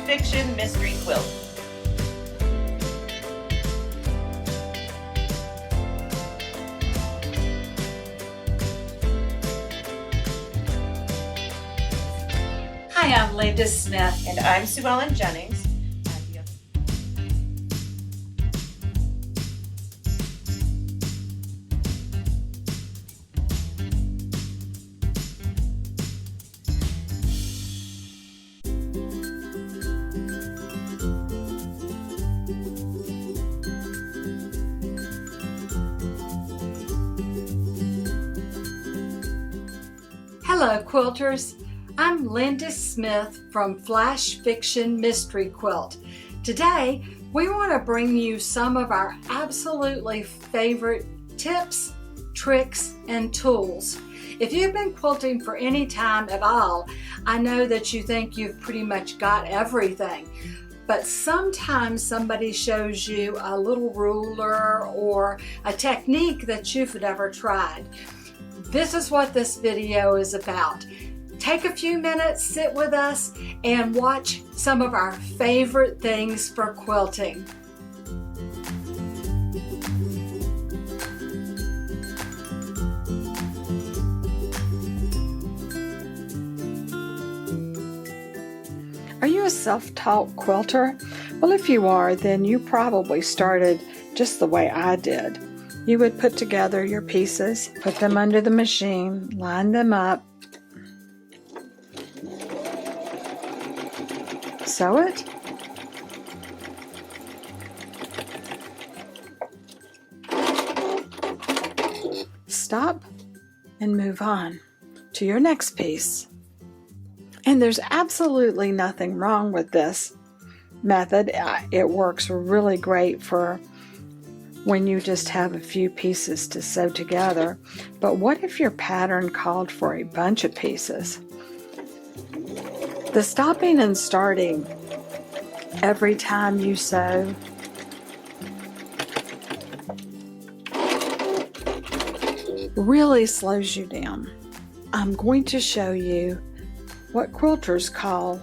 Fiction Mystery Quilt. Hi, I'm Linda Smith. And I'm Sue Ellen Jennings. Hello, quilters. I'm Linda Smith from Flash Fiction Mystery Quilt. Today, we want to bring you some of our absolutely favorite tips, tricks, and tools. If you've been quilting for any time at all, I know that you think you've pretty much got everything. But sometimes somebody shows you a little ruler or a technique that you've never tried. This is what this video is about. Take a few minutes, sit with us, and watch some of our favorite things for quilting. Are you a self-taught quilter? Well, if you are, then you probably started just the way I did. You would put together your pieces, put them under the machine, line them up, sew it, stop, and move on to your next piece. And there's absolutely nothing wrong with this method. It works really great for when you just have a few pieces to sew together. But what if your pattern called for a bunch of pieces? The stopping and starting every time you sew really slows you down. I'm going to show you what quilters call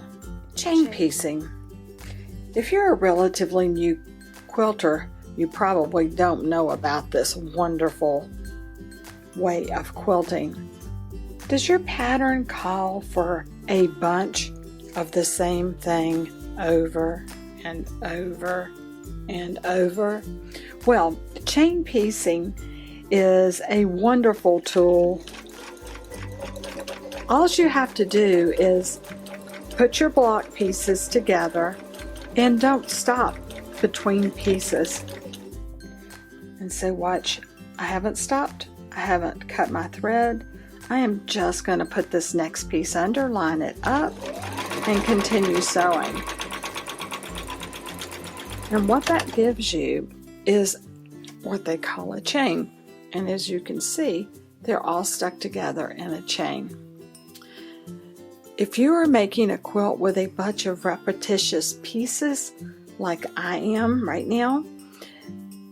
chain piecing. If you're a relatively new quilter, you probably don't know about this wonderful way of quilting. Does your pattern call for a bunch of the same thing over and over and over? Well, chain piecing is a wonderful tool. All you have to do is put your block pieces together and don't stop between pieces. And so watch, I haven't stopped, I haven't cut my thread. I am just going to put this next piece under, line it up, and continue sewing. And what that gives you is what they call a chain. And as you can see, they're all stuck together in a chain. If you are making a quilt with a bunch of repetitious pieces, like I am right now,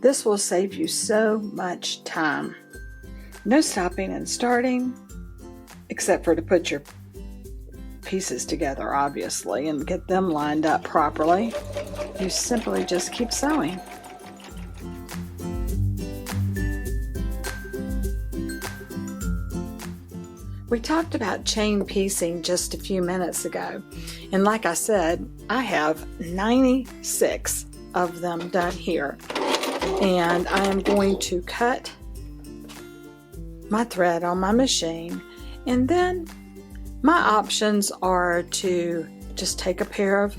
this will save you so much time. No stopping and starting, except for to put your pieces together, obviously, and get them lined up properly. You simply just keep sewing. We talked about chain piecing just a few minutes ago, and like I said, I have 96 of them done here. And I am going to cut my thread on my machine, and then my options are to just take a pair of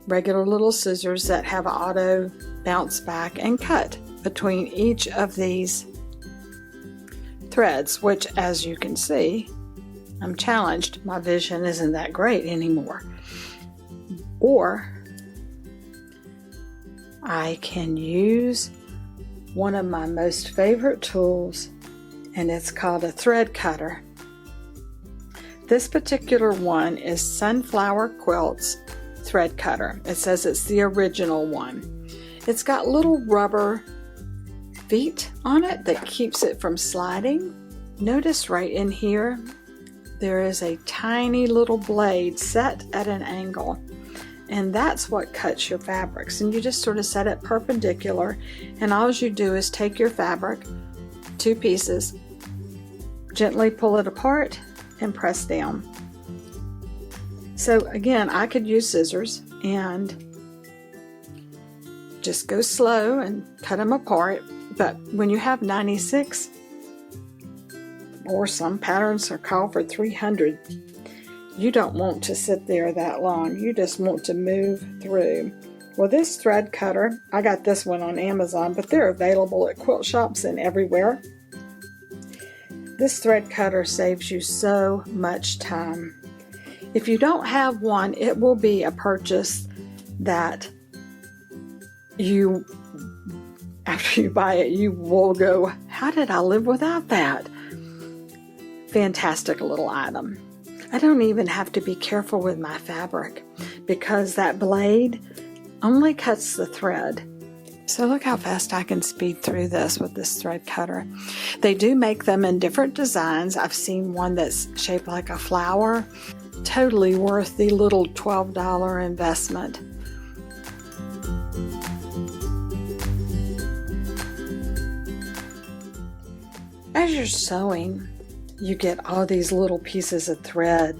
regular little scissors that have auto bounce back and cut between each of these threads, which, as you can see, I'm challenged. My vision isn't that great anymore. Or I can use one of my most favorite tools, and it's called a thread cutter. This particular one is Sunflower Quilt's thread cutter. It says it's the original one. It's got little rubber feet on it that keeps it from sliding. Notice right in here there is a tiny little blade set at an angle. and that's what cuts your fabrics. And you just sort of set it perpendicular, and all you do is take your fabric, 2 pieces, gently pull it apart and press down. So again, I could use scissors and just go slow and cut them apart, but when you have 96, or some patterns are called for 300, you don't want to sit there that long. You just want to move through. Well, this thread cutter, I got this one on Amazon, but they're available at quilt shops and everywhere. This thread cutter saves you so much time. If you don't have one, it will be a purchase that you, after you buy it, you will go, how did I live without that? Fantastic little item. I don't even have to be careful with my fabric because that blade only cuts the thread. So look how fast I can speed through this with this thread cutter. They do make them in different designs. I've seen one that's shaped like a flower. Totally worth the little $12 investment. As you're sewing, you get all these little pieces of thread.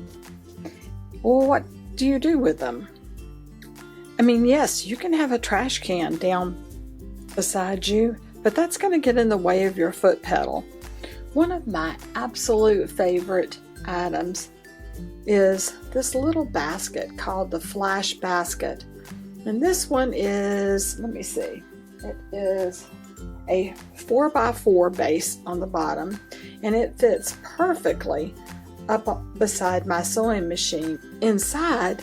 Well, what do you do with them? I mean, yes, you can have a trash can down beside you, but that's going to get in the way of your foot pedal. One of my absolute favorite items is this little basket called the Flash Basket. And this one is, let me see, it is a 4x4 base on the bottom, and it fits perfectly up beside my sewing machine. Inside,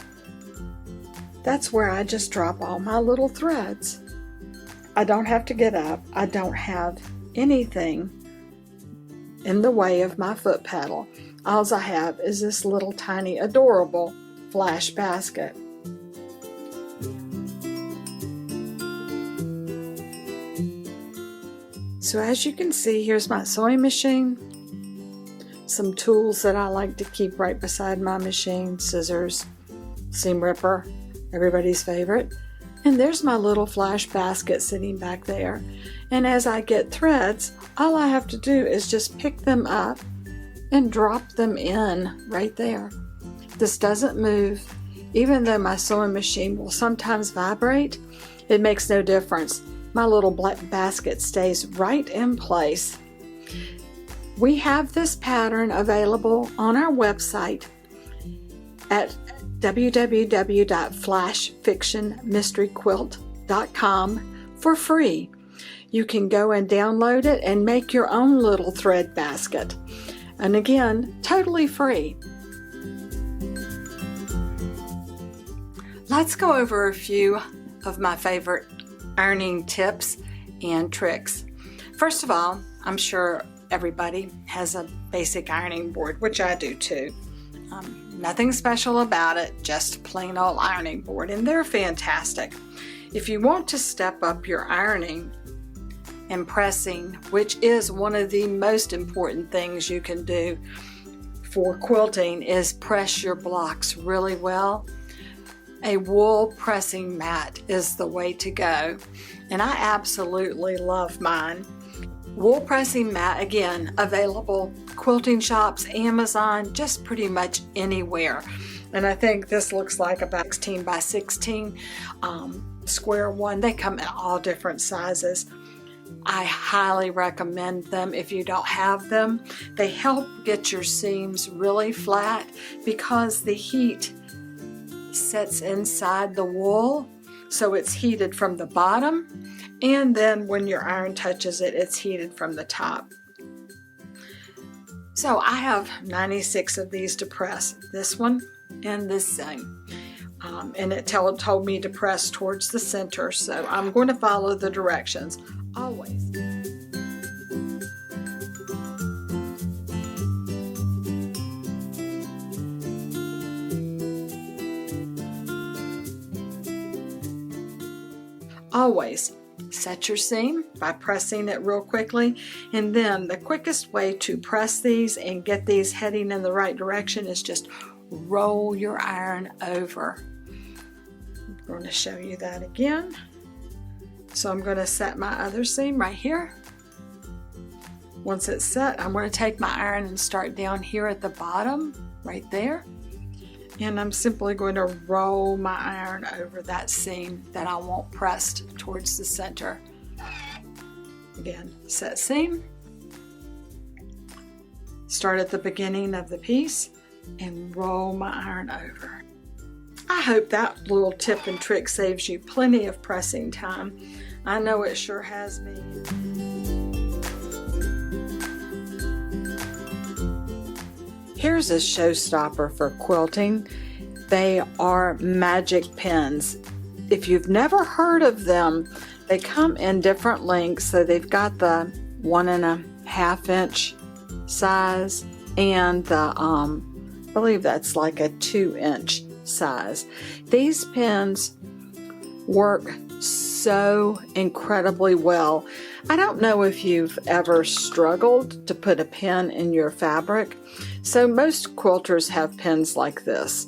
that's where I just drop all my little threads. I don't have to get up. I don't have anything in the way of my foot pedal. All I have is this little tiny adorable Flash basket. So as you can see, here's my sewing machine, some tools that I like to keep right beside my machine, scissors, seam ripper, everybody's favorite, and there's my little Flash basket sitting back there. And as I get threads, all I have to do is just pick them up and drop them in right there. This doesn't move. Even though my sewing machine will sometimes vibrate, it makes no difference. My little black basket stays right in place. We have this pattern available on our website at www.flashfictionmysteryquilt.com for free. You can go and download it and make your own little thread basket. And again, totally free. Let's go over a few of my favorite ironing tips and tricks. First of all, I'm sure everybody has a basic ironing board, which I do too. Nothing special about it, just plain old ironing board, and they're fantastic. If you want to step up your ironing and pressing, which is one of the most important things you can do for quilting, is press your blocks really well. A wool pressing mat is the way to go, and I absolutely love mine. Wool pressing mat, again, available quilting shops, Amazon, just pretty much anywhere. And I think this looks like about 16 by 16 square one. They come in all different sizes. I highly recommend them if you don't have them. They help get your seams really flat because the heat sets inside the wool, so it's heated from the bottom, and then when your iron touches it, it's heated from the top. So I have 96 of these to press, this one and this same, and it told me to press towards the center, so I'm going to follow the directions always. Always set your seam by pressing it real quickly, and then the quickest way to press these and get these heading in the right direction is just roll your iron over. going to show you that again. So I'm going to set my other seam right here. Once it's set, I'm going to take my iron and start down here at the bottom, right there. And I'm simply going to roll my iron over that seam that I want pressed towards the center. Again, set seam. Start at the beginning of the piece and roll my iron over. I hope that little tip and trick saves you plenty of pressing time. I know it sure has me. Here's a showstopper for quilting. They are magic pins. If you've never heard of them, they come in different lengths. So they've got the 1.5 inch size and the I believe that's like a 2 inch size. These pins work so incredibly well. I don't know if you've ever struggled to put a pin in your fabric. So most quilters have pins like this,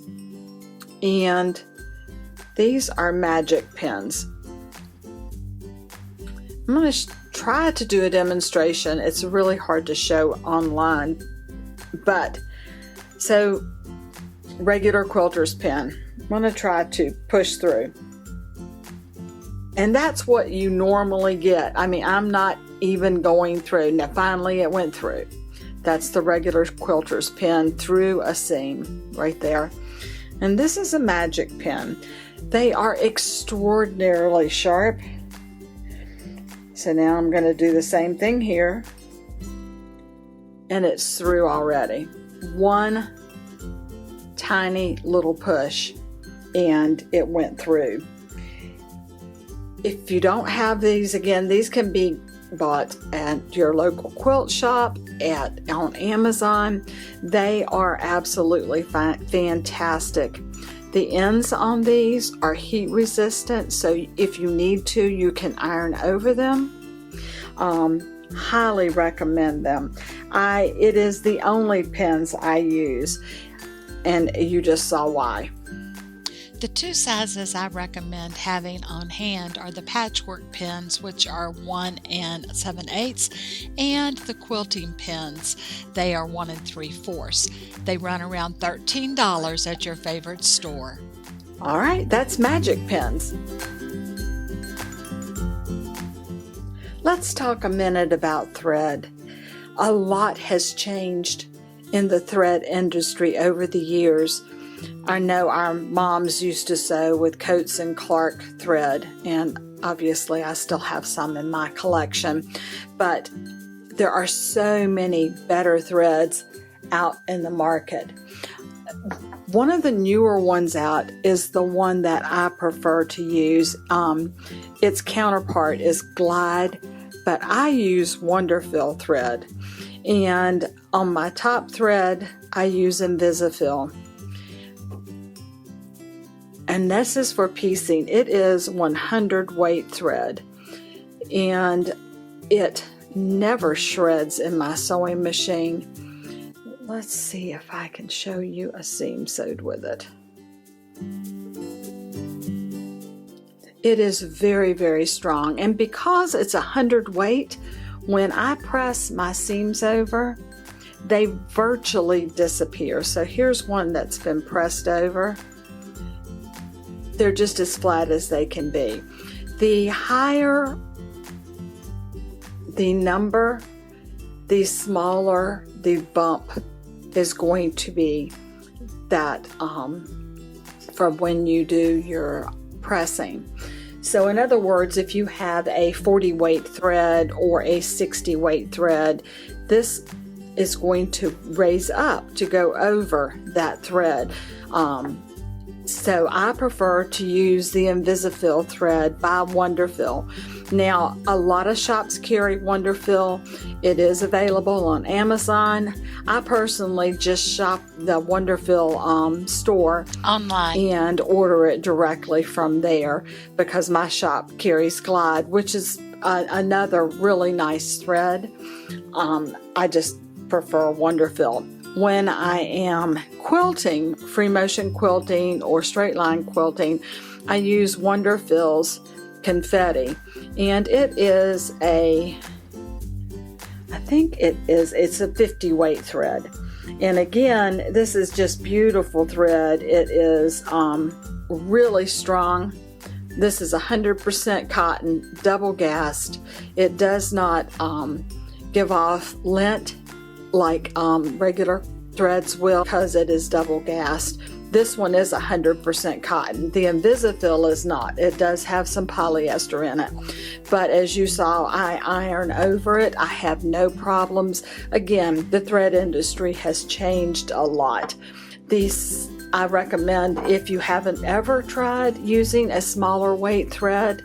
and these are magic pins. I'm going to try to do a demonstration. It's really hard to show online, but so regular quilter's pin. I'm going to try to push through. And that's what you normally get. I mean, I'm not even going through. Now finally it went through. That's the regular quilter's pin through a seam right there. And this is a magic pin. They are extraordinarily sharp. So now I'm going to do the same thing here. And it's through already. One tiny little push and it went through. If you don't have these, again, these can be bought at your local quilt shop, on Amazon. They are absolutely fantastic. The ends on these are heat resistant, so if you need to, you can iron over them. Highly recommend them. It is the only pins I use, and you just saw why. The two sizes I recommend having on hand are the patchwork pins, which are 1 7/8, and the quilting pins. They are 1 3/4. They run around $13 at your favorite store. All right, that's magic pins. Let's talk a minute about thread. A lot has changed in the thread industry over the years. I know our moms used to sew with Coates and Clark thread, and obviously I still have some in my collection, but there are so many better threads out in the market. One of the newer ones out is the one that I prefer to use. Its counterpart is Glide, but I use Wonderfill thread, and on my top thread I use Invisifill. And this is for piecing. It is 100 weight thread, and it never shreds in my sewing machine. Let's see if I can show you a seam sewed with it. It is very, very strong, and because it's 100 weight, when I press my seams over, they virtually disappear. So here's one that's been pressed over. They're just as flat as they can be. The higher the number, the smaller the bump is going to be that from when you do your pressing. So in other words, if you have a 40 weight thread or a 60 weight thread, this is going to raise up to go over that thread. So I prefer to use the Invisifill thread by Wonderfill. Now, a lot of shops carry Wonderfill. It is available on Amazon. I personally just shop the Wonderfill store online and order it directly from there because my shop carries Glide, which is another really nice thread. I just prefer Wonderfill. when I am quilting, free motion quilting or straight line quilting, I use Wonderfil's confetti, and it is it's a 50 weight thread. And again, this is just beautiful thread. It is really strong. This is 100% cotton, double gassed. It does not give off lint like regular threads will because it is double gassed. This one is 100% cotton. The Invisifil is not. It does have some polyester in it. But as you saw, I iron over it. I have no problems. Again, the thread industry has changed a lot. These I recommend, if you haven't ever tried using a smaller weight thread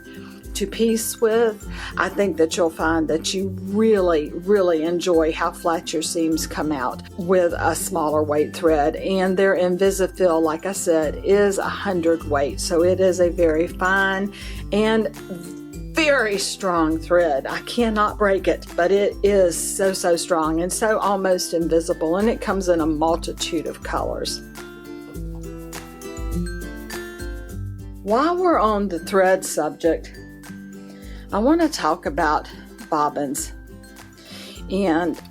to piece with, I think that you'll find that you really, really enjoy how flat your seams come out with a smaller weight thread. And their Invisifil, like I said, is 100 weight, so it is a very fine and very strong thread. I cannot break it, but it is so strong and so almost invisible, and it comes in a multitude of colors. While we're on the thread subject, I want to talk about bobbins and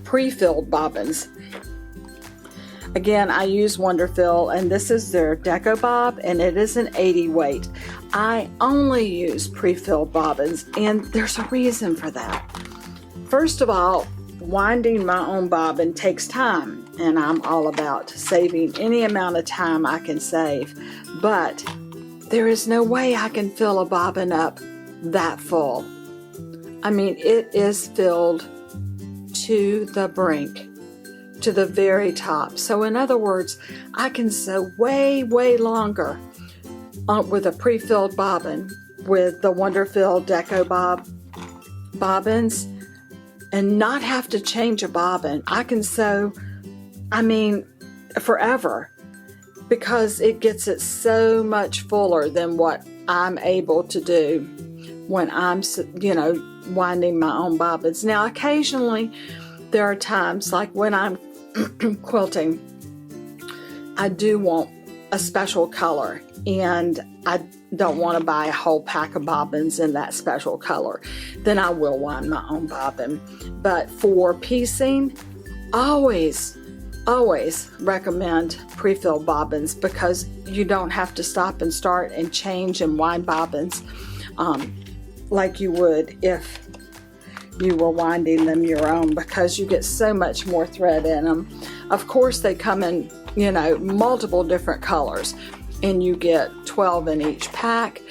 pre-filled bobbins. Again, I use Wonderfil, and this is their Deco Bob, and it is an 80 weight. I only use pre-filled bobbins, and there's a reason for that. First of all, winding my own bobbin takes time, and I'm all about saving any amount of time I can save. But there is no way I can fill a bobbin up that full. I mean, it is filled to the brink, to the very top. So in other words, I can sew way longer with a pre-filled bobbin with the Wonderfil Deco Bob bobbins and not have to change a bobbin. I can sew, forever, because it gets it so much fuller than what I'm able to do when I'm, winding my own bobbins. Now, occasionally there are times, like when I'm quilting, I do want a special color, and I don't want to buy a whole pack of bobbins in that special color. Then I will wind my own bobbin. But for piecing, always recommend pre-filled bobbins, because you don't have to stop and start and change and wind bobbins like you would if you were winding them your own, because you get so much more thread in them. Of course, they come in, multiple different colors, and you get 12 in each pack.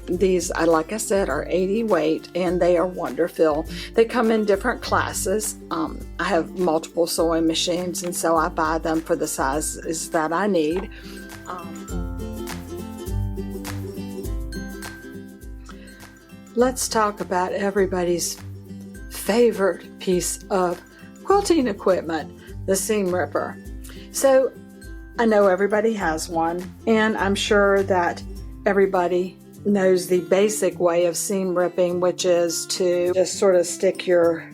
These, like I said, are 80 weight, and they are Wonderfil. They come in different classes. I have multiple sewing machines, and so I buy them for the sizes that I need. Let's talk about everybody's favorite piece of quilting equipment, the seam ripper. So I know everybody has one, and I'm sure that everybody knows the basic way of seam ripping, which is to just sort of stick your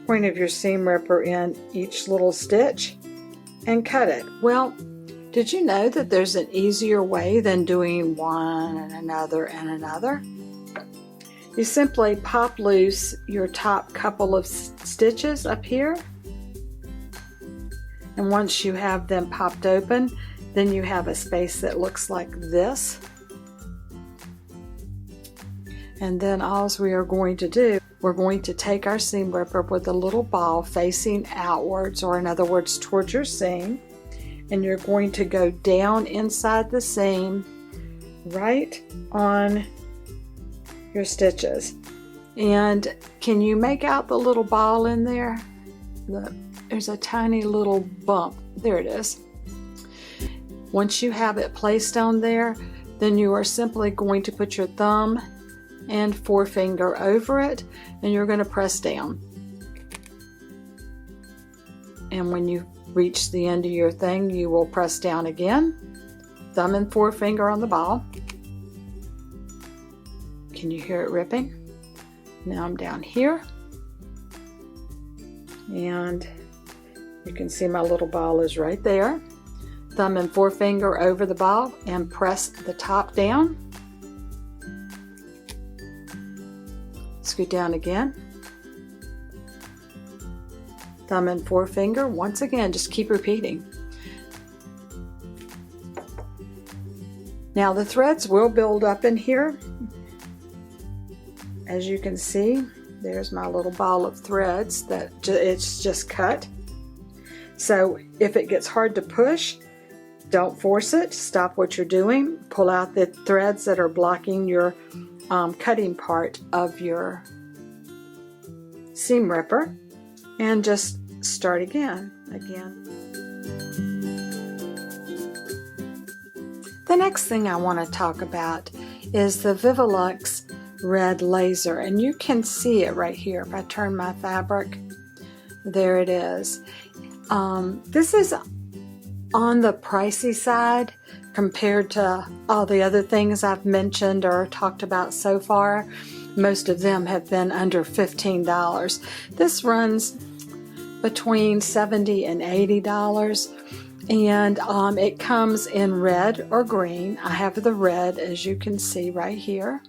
point of your seam ripper in each little stitch and cut it. Well, did you know that there's an easier way than doing one and another and another? You simply pop loose your top couple of stitches up here, and once you have them popped open, then you have a space that looks like this. And then all we are going to do, we're going to take our seam ripper with a little ball facing outwards, or in other words towards your seam, and you're going to go down inside the seam right on your stitches. And can you make out the little ball in there? There's a tiny little bump. There it is. Once you have it placed on there, then you are simply going to put your thumb and forefinger over it, and you're going to press down. And when you reach the end of your thing, you will press down again, thumb and forefinger on the ball. Can you hear it ripping? Now I'm down here, and You can see my little ball is right there. Thumb and forefinger over the ball and press the top down. Scoot down again. Thumb and forefinger, once again, just keep repeating. Now the threads will build up in here. As you can see, there's my little ball of threads that it's just cut. So if it gets hard to push, don't force it. Stop what you're doing. Pull out the threads that are blocking your cutting part of your seam ripper and just start again. The next thing I want to talk about is the Vivolux red laser, and you can see it right here. If I turn my fabric, there it is. This is on the pricey side compared to all the other things I've mentioned or talked about so far. Most of them have been under $15. This runs between $70 and $80, and it comes in red or green. I have the red, as you can see right here,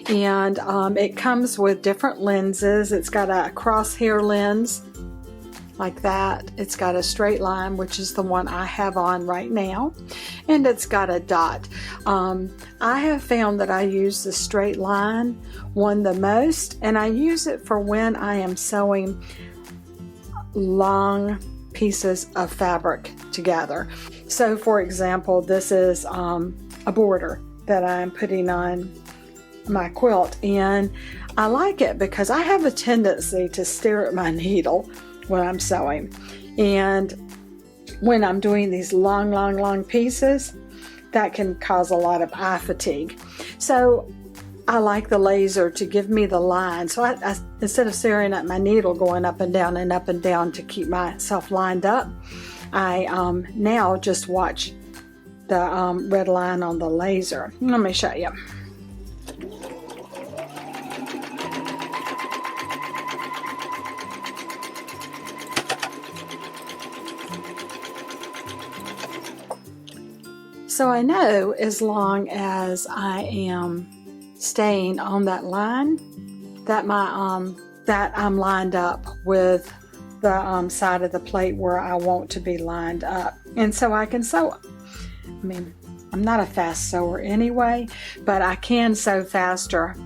and it comes with different lenses. It's got a crosshair lens like that. It's got a straight line, which is the one I have on right now, and it's got a dot. I have found that I use the straight line one the most, and I use it for when I am sewing long pieces of fabric together. So for example, this is a border that I'm putting on my quilt, and I like it because I have a tendency to stare at my needle when I'm sewing, and when I'm doing these long pieces, that can cause a lot of eye fatigue. So I like the laser to give me the line. So I instead of staring at my needle going up and down and up and down to keep myself lined up, I now just watch the red line on the laser. Let me show you. So I know as long as I am staying on that line, that that I'm lined up with the side of the plate where I want to be lined up, and so I can sew. I mean, I'm not a fast sewer anyway, but I can sew faster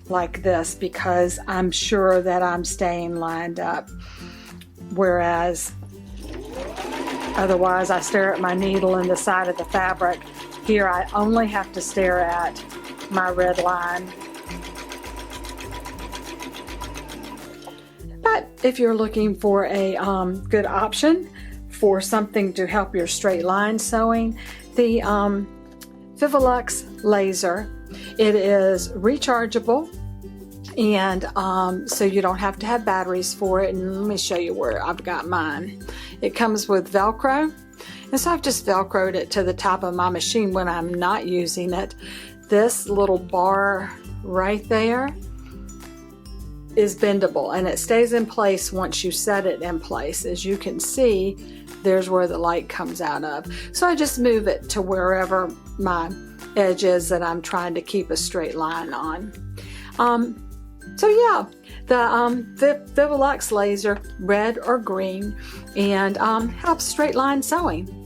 like this because I'm sure that I'm staying lined up, whereas otherwise I stare at my needle and the side of the fabric. Here I only have to stare at my red line. But if you're looking for a good option for something to help your straight line sewing, the Vivolux laser, it is rechargeable, and so you don't have to have batteries for it. And let me show you where I've got mine. It comes with Velcro, and so I've just Velcroed it to the top of my machine when I'm not using it. This little bar right there is bendable, and it stays in place once you set it in place. As you can see, there's where the light comes out of. So I just move it to wherever my edge is that I'm trying to keep a straight line on. So yeah, the Vivolux laser, red or green, and helps straight line sewing.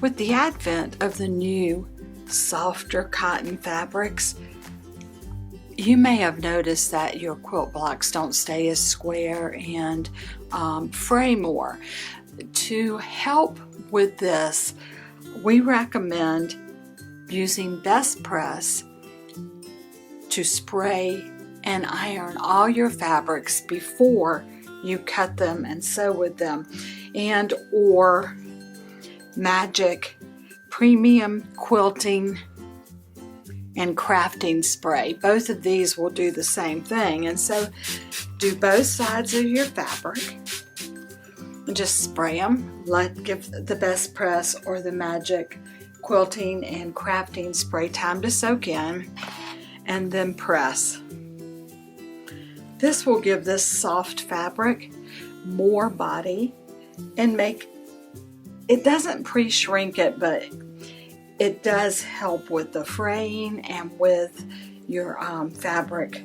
With the advent of the new softer cotton fabrics, you may have noticed that your quilt blocks don't stay as square and fray more. To help with this, we recommend using Best Press to spray and iron all your fabrics before you cut them and sew with them, and or Magic Premium Quilting and Crafting Spray. Both of these will do the same thing, and so do both sides of your fabric and just spray them. Give the Best Press or the Magic Quilting and Crafting Spray time to soak in, and then press. This will give this soft fabric more body and make it doesn't pre-shrink it, but it does help with the fraying and with your fabric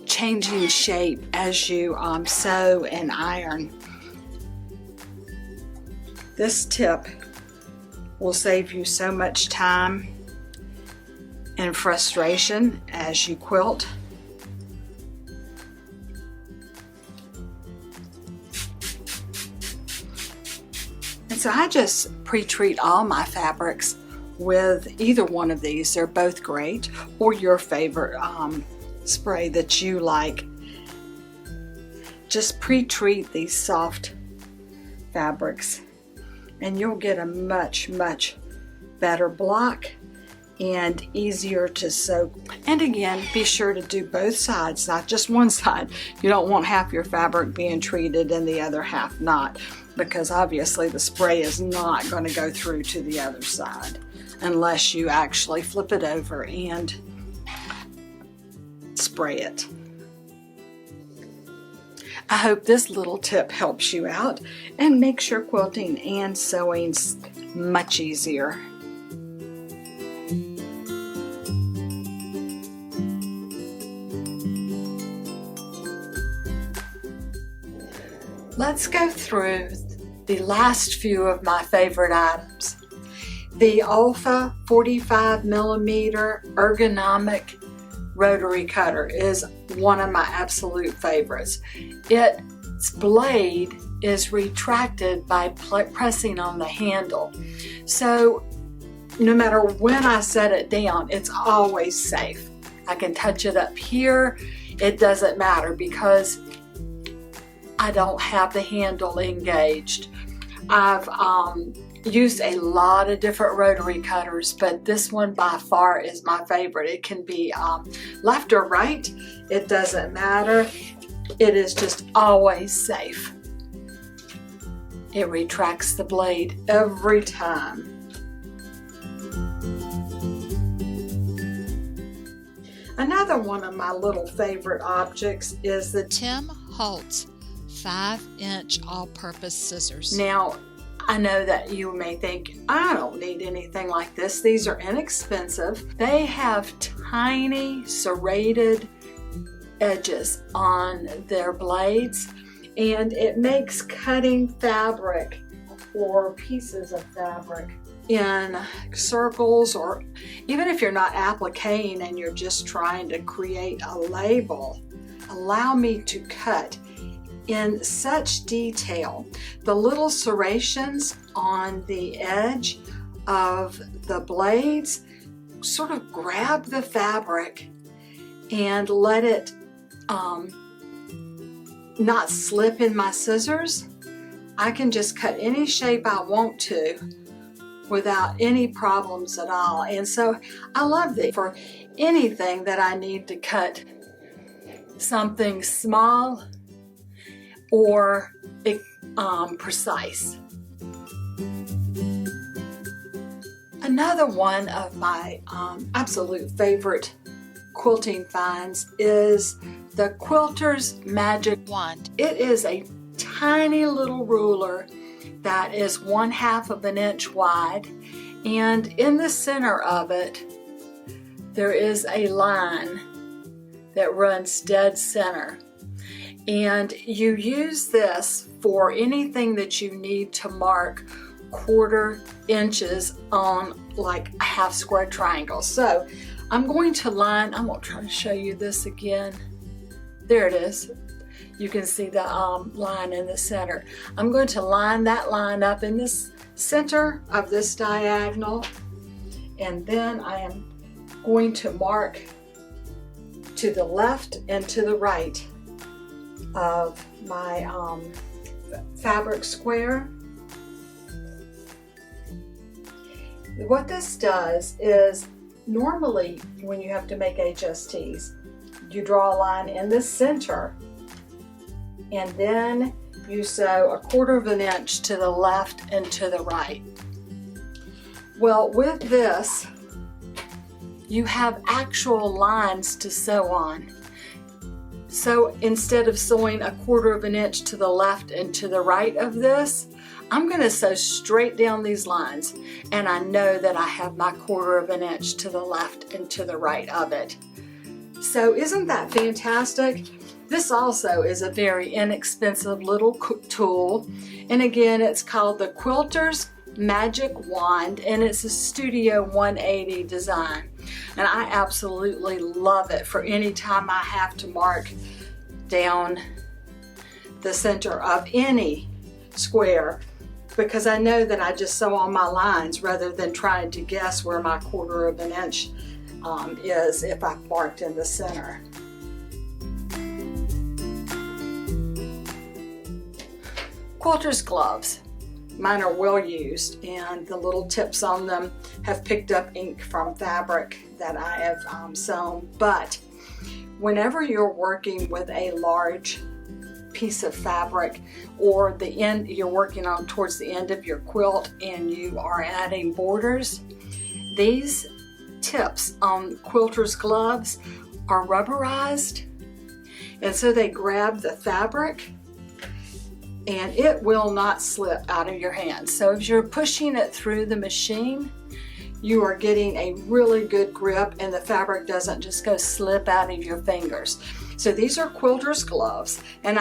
changing shape as you sew and iron. This tip will save you so much time and frustration as you quilt. And so I just pre-treat all my fabrics with either one of these. They're both great, or your favorite spray that you like. Just pre-treat these soft fabrics and you'll get a much better block and easier to sew. And again, be sure to do both sides, not just one side. You don't want half your fabric being treated and the other half not, because obviously the spray is not going to go through to the other side unless you actually flip it over and spray it. I hope this little tip helps you out and makes your quilting and sewing much easier. Let's go through the last few of my favorite items. The Alpha 45mm ergonomic rotary cutter is one of my absolute favorites. Its blade is retracted by pressing on the handle. So no matter when I set it down, it's always safe. I can touch it up here. It doesn't matter because I don't have the handle engaged. I've used a lot of different rotary cutters, but this one by far is my favorite. It can be left or right. It doesn't matter. It is just always safe. It retracts the blade every time. Another one of my little favorite objects is the Tim Holtz 5-inch all-purpose scissors. Now, I know that you may think, I don't need anything like this. These are inexpensive. They have tiny serrated edges on their blades, and it makes cutting fabric or pieces of fabric in circles, or even if you're not appliquing and you're just trying to create a label, allow me to cut in such detail. The little serrations on the edge of the blades sort of grab the fabric and let it not slip in my scissors. I can just cut any shape I want to without any problems at all. And so I love these for anything that I need to cut something small or precise. Another one of my absolute favorite quilting finds is the Quilter's Magic Wand. It is a tiny little ruler that is 1/2 of an inch wide, and in the center of it there is a line that runs dead center. And you use this for anything that you need to mark 1/4 inches on like a half square triangle. So I'm going to try to show you this again. There it is. You can see the line in the center. I'm going to line that line up in this center of this diagonal, and then I am going to mark to the left and to the right of my fabric square. What this does is, normally when you have to make HSTs, you draw a line in the center and then you sew 1/4 of an inch to the left and to the right. Well, with this, you have actual lines to sew on. So instead of sewing 1/4 inch to the left and to the right of this, I'm going to sew straight down these lines, and I know that I have my 1/4 inch to the left and to the right of it. So isn't that fantastic? This also is a very inexpensive little tool, and again, it's called the Quilter's Magic Wand, and it's a Studio 180 design, and I absolutely love it for any time I have to mark down the center of any square, because I know that I just sew on my lines rather than trying to guess where my 1/4 inch is if I've marked in the center. Quilter's gloves. Mine are well used, and the little tips on them have picked up ink from fabric that I have sewn. But whenever you're working with a large piece of fabric, or the end you're working on towards the end of your quilt and you are adding borders, these tips on Quilter's gloves are rubberized, and so they grab the fabric and it will not slip out of your hands. So if you're pushing it through the machine, you are getting a really good grip, and the fabric doesn't just go slip out of your fingers. So these are Quilter's gloves, and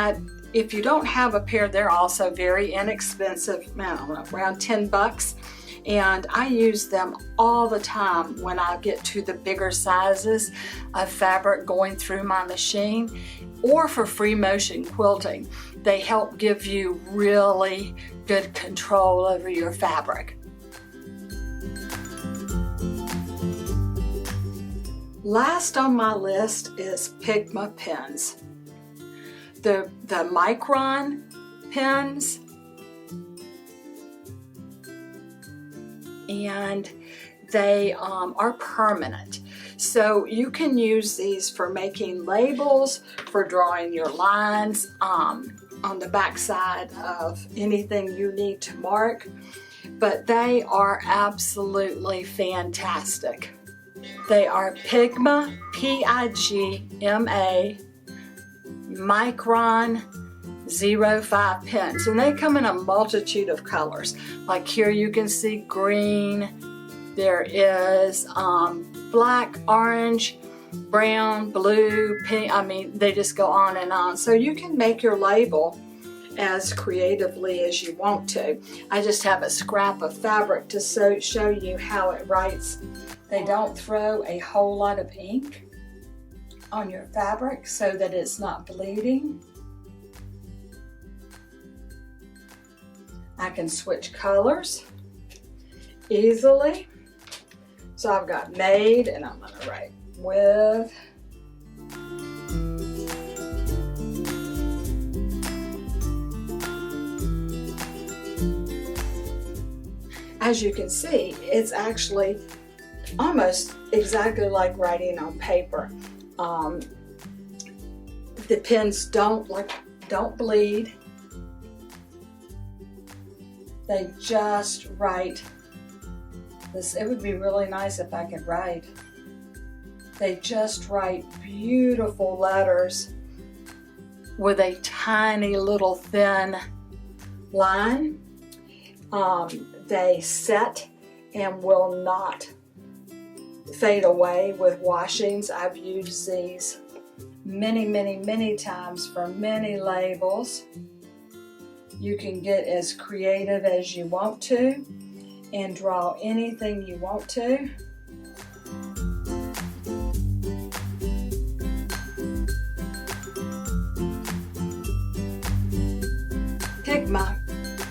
if you don't have a pair, they're also very inexpensive, I don't know, around 10 bucks. And I use them all the time when I get to the bigger sizes of fabric going through my machine, or for free motion quilting. They help give you really good control over your fabric. Last on my list is Pigma pens. The Micron pens, and they are permanent. So you can use these for making labels, for drawing your lines on the back side of anything you need to mark, but they are absolutely fantastic. They are Pigma, P-I-G-M-A, Micron 05 pens, and they come in a multitude of colors. Like here you can see green, there is black, orange, brown, blue, pink. I mean, they just go on and on. So you can make your label as creatively as you want to. I just have a scrap of fabric to show you how it writes. They don't throw a whole lot of ink on your fabric so that it's not bleeding. I can switch colors easily. So I've got made, and I'm going to write with. As you can see, it's actually almost exactly like writing on paper. The pens don't bleed. They just write this. It would be really nice if I could write. They just write beautiful letters with a tiny little thin line. They set and will not fade away with washings. I've used these many times for many labels. You can get as creative as you want to and draw anything you want to. Pigma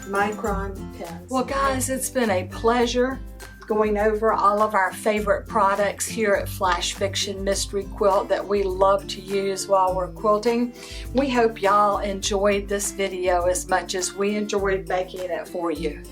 Micron pens. Well guys, it's been a pleasure going over all of our favorite products here at Flash Fiction Mystery Quilt that we love to use while we're quilting. We hope y'all enjoyed this video as much as we enjoyed making it for you.